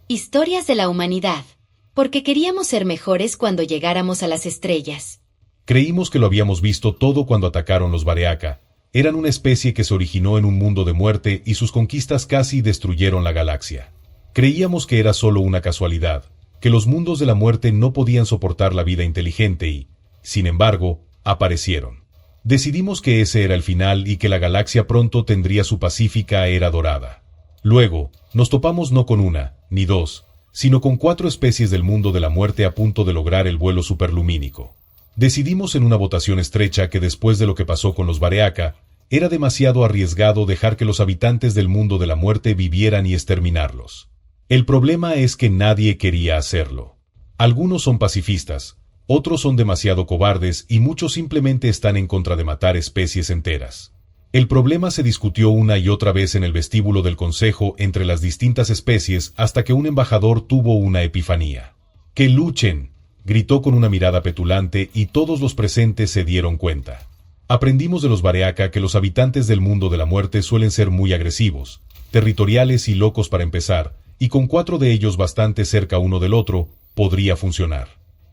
Historias de la humanidad. Porque queríamos ser mejores cuando llegáramos a las estrellas. Creímos que lo habíamos visto todo cuando atacaron los Bareaka. Eran una especie que se originó en un mundo de muerte y sus conquistas casi destruyeron la galaxia. Creíamos que era solo una casualidad, que los mundos de la muerte no podían soportar la vida inteligente y, sin embargo, aparecieron. Decidimos que ese era el final y que la galaxia pronto tendría su pacífica era dorada. Luego, nos topamos no con una, ni dos, sino con 4 especies del mundo de la muerte a punto de lograr el vuelo superlumínico. Decidimos en una votación estrecha que después de lo que pasó con los Bareaka, era demasiado arriesgado dejar que los habitantes del mundo de la muerte vivieran y exterminarlos. El problema es que nadie quería hacerlo. Algunos son pacifistas, otros son demasiado cobardes y muchos simplemente están en contra de matar especies enteras. El problema se discutió una y otra vez en el vestíbulo del consejo entre las distintas especies hasta que un embajador tuvo una epifanía. ¡Que luchen!, gritó con una mirada petulante y todos los presentes se dieron cuenta. Aprendimos de los Bareaka que los habitantes del mundo de la muerte suelen ser muy agresivos, territoriales y locos para empezar, y con 4 de ellos bastante cerca uno del otro, podría funcionar.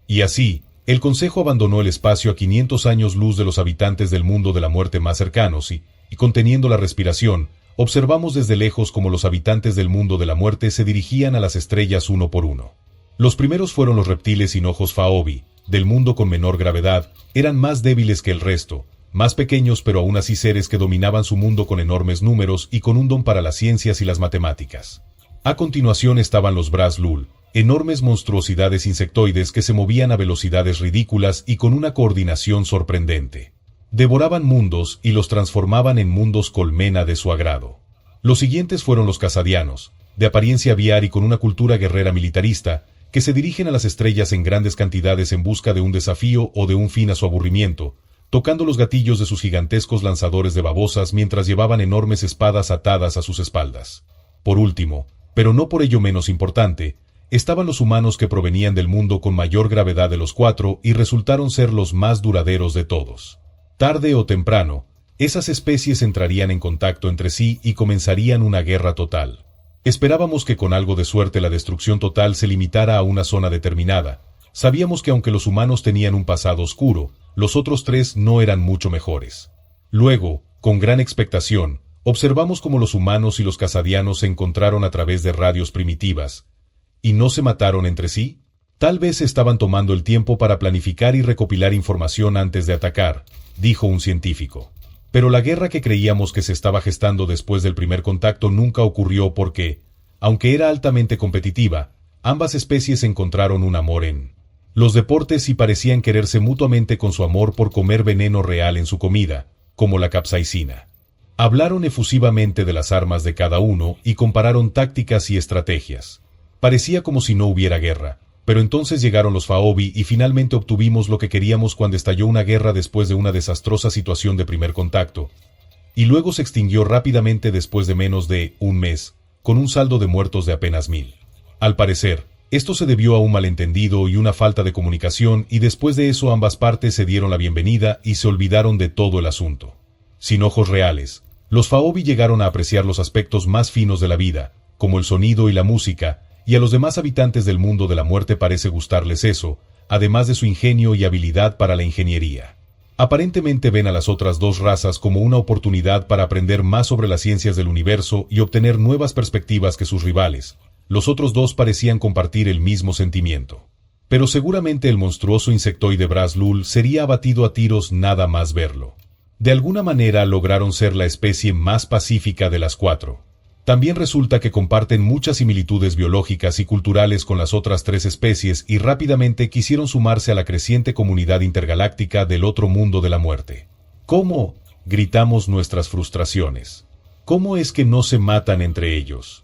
Y así, el Consejo abandonó el espacio a 500 años luz de los habitantes del mundo de la muerte más cercanos y conteniendo la respiración, observamos desde lejos cómo los habitantes del mundo de la muerte se dirigían a las estrellas uno por uno. Los primeros fueron los reptiles sin ojos Faobi, del mundo con menor gravedad, eran más débiles que el resto, más pequeños pero aún así seres que dominaban su mundo con enormes números y con un don para las ciencias y las matemáticas. A continuación estaban los Braz-Lul, enormes monstruosidades insectoides que se movían a velocidades ridículas y con una coordinación sorprendente. Devoraban mundos y los transformaban en mundos colmena de su agrado. Los siguientes fueron los Casadianos, de apariencia aviar y con una cultura guerrera militarista, que se dirigen a las estrellas en grandes cantidades en busca de un desafío o de un fin a su aburrimiento, tocando los gatillos de sus gigantescos lanzadores de babosas mientras llevaban enormes espadas atadas a sus espaldas. Por último, pero no por ello menos importante, estaban los humanos que provenían del mundo con mayor gravedad de los 4 y resultaron ser los más duraderos de todos. Tarde o temprano, esas especies entrarían en contacto entre sí y comenzarían una guerra total. Esperábamos que con algo de suerte la destrucción total se limitara a una zona determinada. Sabíamos que aunque los humanos tenían un pasado oscuro, los otros 3 no eran mucho mejores. Luego, con gran expectación, observamos cómo los humanos y los casadianos se encontraron a través de radios primitivas. ¿Y no se mataron entre sí? Tal vez estaban tomando el tiempo para planificar y recopilar información antes de atacar, dijo un científico. Pero la guerra que creíamos que se estaba gestando después del primer contacto nunca ocurrió porque, aunque era altamente competitiva, ambas especies encontraron un amor en los deportes y parecían quererse mutuamente con su amor por comer veneno real en su comida, como la capsaicina. Hablaron efusivamente de las armas de cada uno y compararon tácticas y estrategias. Parecía como si no hubiera guerra, pero entonces llegaron los Faobi y finalmente obtuvimos lo que queríamos cuando estalló una guerra después de una desastrosa situación de primer contacto. Y luego se extinguió rápidamente después de menos de un mes, con un saldo de muertos de apenas 1000. Al parecer, esto se debió a un malentendido y una falta de comunicación y después de eso ambas partes se dieron la bienvenida y se olvidaron de todo el asunto. Sin ojos reales, los Faobi llegaron a apreciar los aspectos más finos de la vida, como el sonido y la música, y a los demás habitantes del mundo de la muerte parece gustarles eso, además de su ingenio y habilidad para la ingeniería. Aparentemente ven a las otras 2 razas como una oportunidad para aprender más sobre las ciencias del universo y obtener nuevas perspectivas que sus rivales. Los otros 2 parecían compartir el mismo sentimiento. Pero seguramente el monstruoso insectoide Braz-Lul sería abatido a tiros nada más verlo. De alguna manera lograron ser la especie más pacífica de las 4. También resulta que comparten muchas similitudes biológicas y culturales con las otras 3 especies y rápidamente quisieron sumarse a la creciente comunidad intergaláctica del otro mundo de la muerte. ¿Cómo?, gritamos nuestras frustraciones. ¿Cómo es que no se matan entre ellos?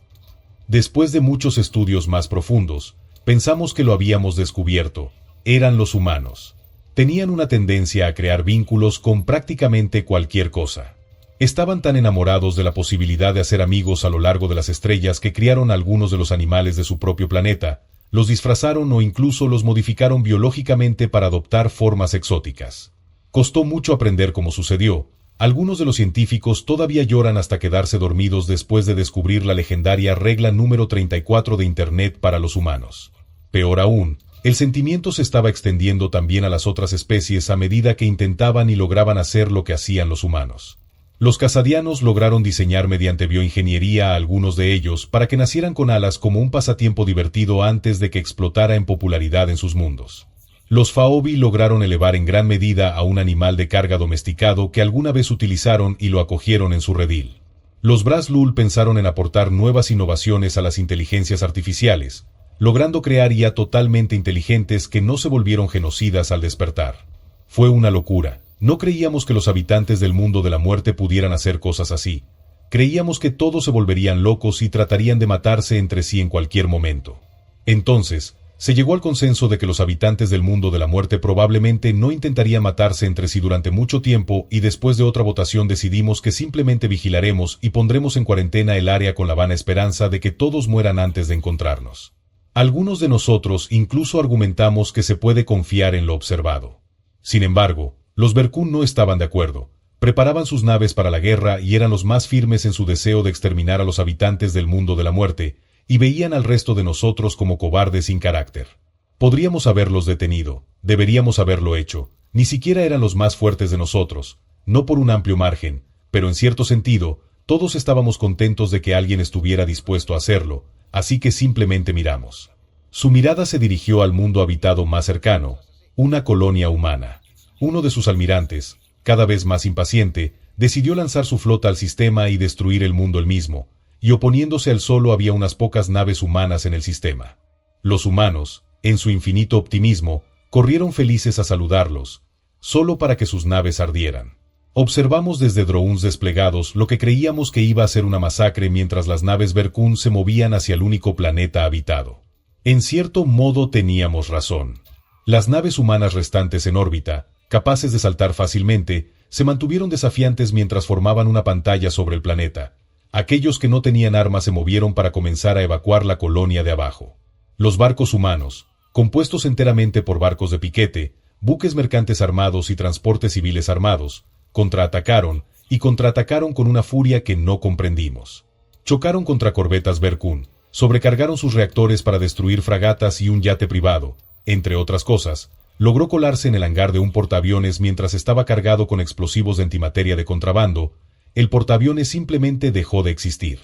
Después de muchos estudios más profundos, pensamos que lo habíamos descubierto. Eran los humanos. Tenían una tendencia a crear vínculos con prácticamente cualquier cosa. Estaban tan enamorados de la posibilidad de hacer amigos a lo largo de las estrellas que criaron algunos de los animales de su propio planeta, los disfrazaron o incluso los modificaron biológicamente para adoptar formas exóticas. Costó mucho aprender cómo sucedió, Algunos de los científicos todavía lloran hasta quedarse dormidos después de descubrir la legendaria regla número 34 de Internet para los humanos. Peor aún, el sentimiento se estaba extendiendo también a las otras especies a medida que intentaban y lograban hacer lo que hacían los humanos. Los casadianos lograron diseñar mediante bioingeniería a algunos de ellos para que nacieran con alas como un pasatiempo divertido antes de que explotara en popularidad en sus mundos. Los Faobi lograron elevar en gran medida a un animal de carga domesticado que alguna vez utilizaron y lo acogieron en su redil. Los Brazlul pensaron en aportar nuevas innovaciones a las inteligencias artificiales, logrando crear IA totalmente inteligentes que no se volvieron genocidas al despertar. Fue una locura. No creíamos que los habitantes del mundo de la muerte pudieran hacer cosas así. Creíamos que todos se volverían locos y tratarían de matarse entre sí en cualquier momento. Entonces, se llegó al consenso de que los habitantes del mundo de la muerte probablemente no intentarían matarse entre sí durante mucho tiempo y después de otra votación decidimos que simplemente vigilaremos y pondremos en cuarentena el área con la vana esperanza de que todos mueran antes de encontrarnos. Algunos de nosotros incluso argumentamos que se puede confiar en lo observado. Sin embargo, los Berkun no estaban de acuerdo. Preparaban sus naves para la guerra y eran los más firmes en su deseo de exterminar a los habitantes del mundo de la muerte, y veían al resto de nosotros como cobardes sin carácter. Podríamos haberlos detenido, deberíamos haberlo hecho, ni siquiera eran los más fuertes de nosotros, no por un amplio margen, pero en cierto sentido, todos estábamos contentos de que alguien estuviera dispuesto a hacerlo, así que simplemente miramos. Su mirada se dirigió al mundo habitado más cercano, una colonia humana. Uno de sus almirantes, cada vez más impaciente, decidió lanzar su flota al sistema y destruir el mundo él mismo, y oponiéndose al solo había unas pocas naves humanas en el sistema. Los humanos, en su infinito optimismo, corrieron felices a saludarlos, solo para que sus naves ardieran. Observamos desde drones desplegados lo que creíamos que iba a ser una masacre mientras las naves Berkun se movían hacia el único planeta habitado. En cierto modo teníamos razón. Las naves humanas restantes en órbita, capaces de saltar fácilmente, se mantuvieron desafiantes mientras formaban una pantalla sobre el planeta. Aquellos que no tenían armas se movieron para comenzar a evacuar la colonia de abajo. Los barcos humanos, compuestos enteramente por barcos de piquete, buques mercantes armados y transportes civiles armados, contraatacaron con una furia que no comprendimos. Chocaron contra corbetas Berkun, sobrecargaron sus reactores para destruir fragatas y un yate privado, entre otras cosas. Logró colarse en el hangar de un portaaviones mientras estaba cargado con explosivos de antimateria de contrabando. El portaaviones simplemente dejó de existir.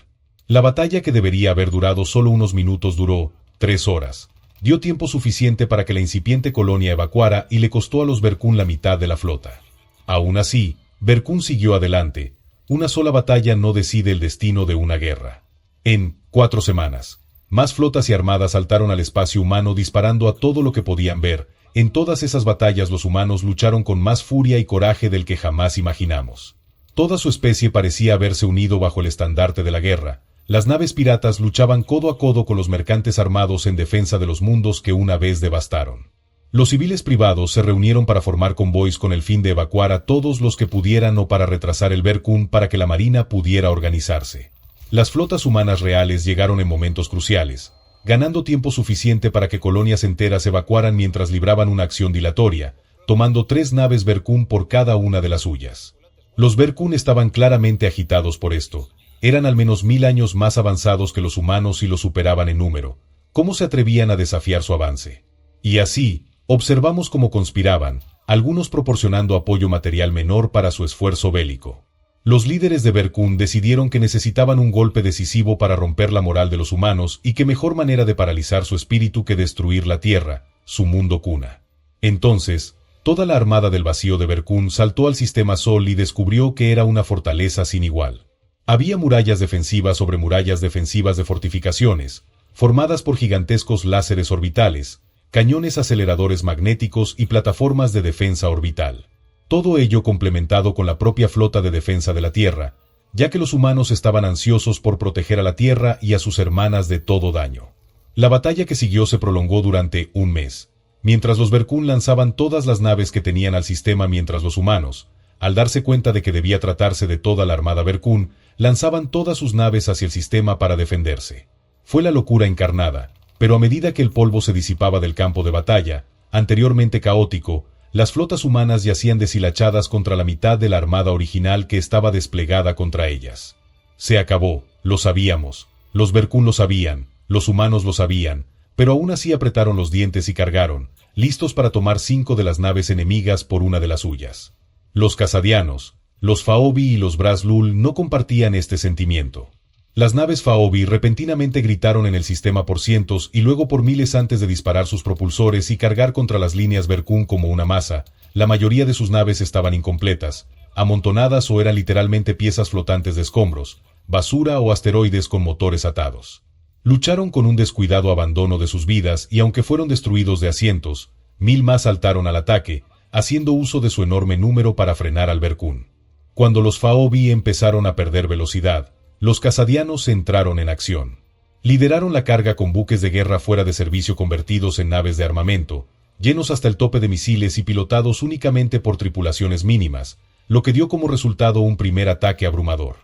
La batalla que debería haber durado solo unos minutos duró 3 horas. Dio tiempo suficiente para que la incipiente colonia evacuara y le costó a los Berkun la mitad de la flota. Aún así, Berkun siguió adelante. Una sola batalla no decide el destino de una guerra. En 4 semanas, más flotas y armadas saltaron al espacio humano disparando a todo lo que podían ver. En todas esas batallas los humanos lucharon con más furia y coraje del que jamás imaginamos. Toda su especie parecía haberse unido bajo el estandarte de la guerra. Las naves piratas luchaban codo a codo con los mercantes armados en defensa de los mundos que una vez devastaron. Los civiles privados se reunieron para formar convoys con el fin de evacuar a todos los que pudieran o para retrasar el Berkun para que la marina pudiera organizarse. Las flotas humanas reales llegaron en momentos cruciales, ganando tiempo suficiente para que colonias enteras evacuaran mientras libraban una acción dilatoria, tomando 3 naves Berkun por cada una de las suyas. Los Berkun estaban claramente agitados por esto. Eran al menos 1000 años más avanzados que los humanos y los superaban en número. ¿Cómo se atrevían a desafiar su avance? Y así, observamos cómo conspiraban, algunos proporcionando apoyo material menor para su esfuerzo bélico. Los líderes de Berkun decidieron que necesitaban un golpe decisivo para romper la moral de los humanos y qué mejor manera de paralizar su espíritu que destruir la Tierra, su mundo cuna. Entonces, toda la armada del vacío de Berkun saltó al sistema Sol y descubrió que era una fortaleza sin igual. Había murallas defensivas sobre murallas defensivas de fortificaciones, formadas por gigantescos láseres orbitales, cañones aceleradores magnéticos y plataformas de defensa orbital. Todo ello complementado con la propia flota de defensa de la Tierra, ya que los humanos estaban ansiosos por proteger a la Tierra y a sus hermanas de todo daño. La batalla que siguió se prolongó durante un mes, mientras los Berkun lanzaban todas las naves que tenían al sistema mientras los humanos, al darse cuenta de que debía tratarse de toda la armada Berkun, lanzaban todas sus naves hacia el sistema para defenderse. Fue la locura encarnada, pero a medida que el polvo se disipaba del campo de batalla, anteriormente caótico, Las flotas humanas yacían deshilachadas contra la mitad de la armada original que estaba desplegada contra ellas. Se acabó, lo sabíamos. Los Berkun lo sabían, los humanos lo sabían, pero aún así apretaron los dientes y cargaron, listos para tomar 5 de las naves enemigas por una de las suyas. Los Casadianos, los Faobi y los Braz-Lul no compartían este sentimiento. Las naves Faobi repentinamente gritaron en el sistema por cientos y luego por miles antes de disparar sus propulsores y cargar contra las líneas Berkun como una masa. La mayoría de sus naves estaban incompletas, amontonadas o eran literalmente piezas flotantes de escombros, basura o asteroides con motores atados. Lucharon con un descuidado abandono de sus vidas y aunque fueron destruidos de a cientos, 1000 más saltaron al ataque, haciendo uso de su enorme número para frenar al Berkun. Cuando los Faobi empezaron a perder velocidad, los Casadianos entraron en acción. Lideraron la carga con buques de guerra fuera de servicio convertidos en naves de armamento, llenos hasta el tope de misiles y pilotados únicamente por tripulaciones mínimas, lo que dio como resultado un primer ataque abrumador.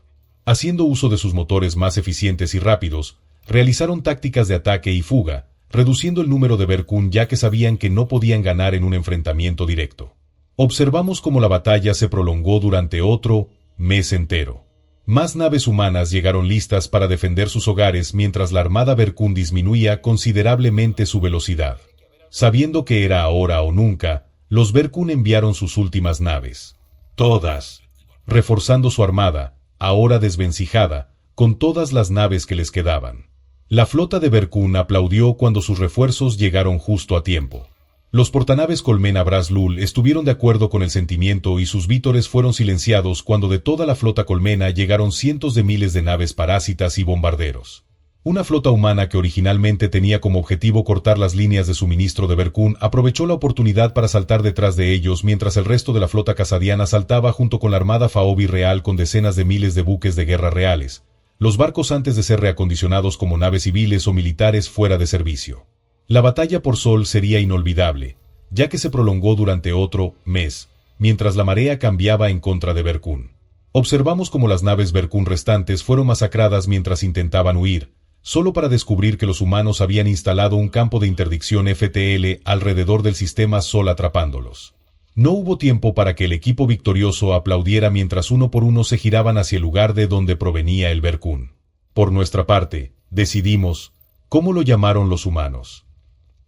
Haciendo uso de sus motores más eficientes y rápidos, realizaron tácticas de ataque y fuga, reduciendo el número de Berkun ya que sabían que no podían ganar en un enfrentamiento directo. Observamos cómo la batalla se prolongó durante otro mes entero. Más naves humanas llegaron listas para defender sus hogares mientras la armada Berkun disminuía considerablemente su velocidad. Sabiendo que era ahora o nunca, los Berkun enviaron sus últimas naves. Todas. Reforzando su armada, ahora desvencijada, con todas las naves que les quedaban. La flota de Berkun aplaudió cuando sus refuerzos llegaron justo a tiempo. Los portanaves Colmena Braz-Lul estuvieron de acuerdo con el sentimiento y sus vítores fueron silenciados cuando de toda la flota Colmena llegaron cientos de miles de naves parásitas y bombarderos. Una flota humana que originalmente tenía como objetivo cortar las líneas de suministro de Berkun aprovechó la oportunidad para saltar detrás de ellos mientras el resto de la flota casadiana saltaba junto con la armada Faobi real con decenas de miles de buques de guerra reales, los barcos antes de ser reacondicionados como naves civiles o militares fuera de servicio. La batalla por Sol sería inolvidable, ya que se prolongó durante otro mes, mientras la marea cambiaba en contra de Berkun. Observamos cómo las naves Berkun restantes fueron masacradas mientras intentaban huir, solo para descubrir que los humanos habían instalado un campo de interdicción FTL alrededor del sistema Sol atrapándolos. No hubo tiempo para que el equipo victorioso aplaudiera mientras uno por uno se giraban hacia el lugar de donde provenía el Berkun. Por nuestra parte, decidimos, ¿cómo lo llamaron los humanos?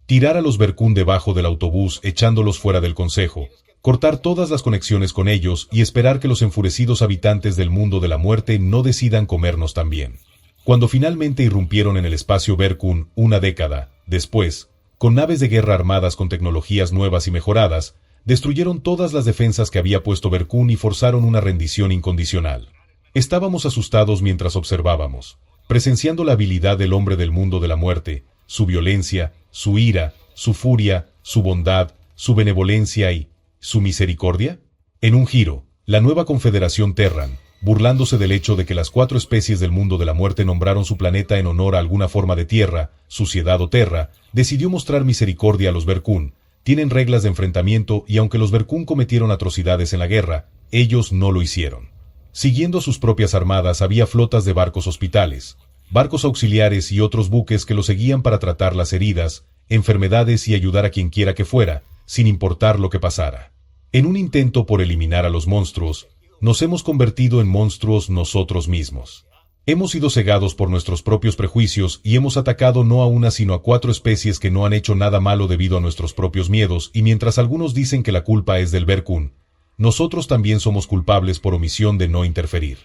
Tirar a los Berkun debajo del autobús echándolos fuera del consejo, cortar todas las conexiones con ellos y esperar que los enfurecidos habitantes del mundo de la muerte no decidan comernos también. Cuando finalmente irrumpieron en el espacio Berkun una década después, con naves de guerra armadas con tecnologías nuevas y mejoradas, destruyeron todas las defensas que había puesto Berkun y forzaron una rendición incondicional. Estábamos asustados mientras observábamos, presenciando la habilidad del hombre del mundo de la muerte, su violencia, su ira, su furia, su bondad, su benevolencia y su misericordia. En un giro, la nueva Confederación Terran, burlándose del hecho de que las 4 especies del mundo de la muerte nombraron su planeta en honor a alguna forma de tierra, suciedad o terra, decidió mostrar misericordia a los Berkun. Tienen reglas de enfrentamiento y aunque los Berkun cometieron atrocidades en la guerra, ellos no lo hicieron. Siguiendo sus propias armadas había flotas de barcos hospitales, barcos auxiliares y otros buques que los seguían para tratar las heridas, enfermedades y ayudar a quien quiera que fuera, sin importar lo que pasara. En un intento por eliminar a los monstruos, nos hemos convertido en monstruos nosotros mismos. Hemos sido cegados por nuestros propios prejuicios y hemos atacado no a una sino a 4 especies que no han hecho nada malo debido a nuestros propios miedos y mientras algunos dicen que la culpa es del Berkun, nosotros también somos culpables por omisión de no interferir.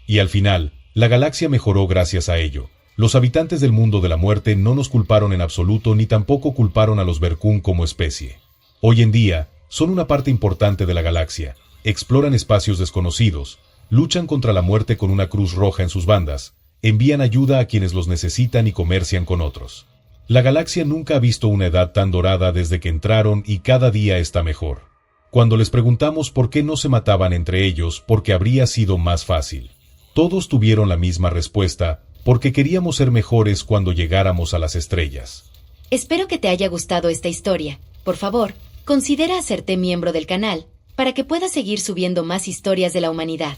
Y al final, la galaxia mejoró gracias a ello. Los habitantes del mundo de la muerte no nos culparon en absoluto ni tampoco culparon a los Berkun como especie. Hoy en día, son una parte importante de la galaxia, exploran espacios desconocidos, luchan contra la muerte con una cruz roja en sus bandas, envían ayuda a quienes los necesitan y comercian con otros. La galaxia nunca ha visto una edad tan dorada desde que entraron y cada día está mejor. Cuando les preguntamos por qué no se mataban entre ellos, porque habría sido más fácil. Todos tuvieron la misma respuesta, porque queríamos ser mejores cuando llegáramos a las estrellas. Espero que te haya gustado esta historia. Por favor, considera hacerte miembro del canal, para que puedas seguir subiendo más historias de la humanidad.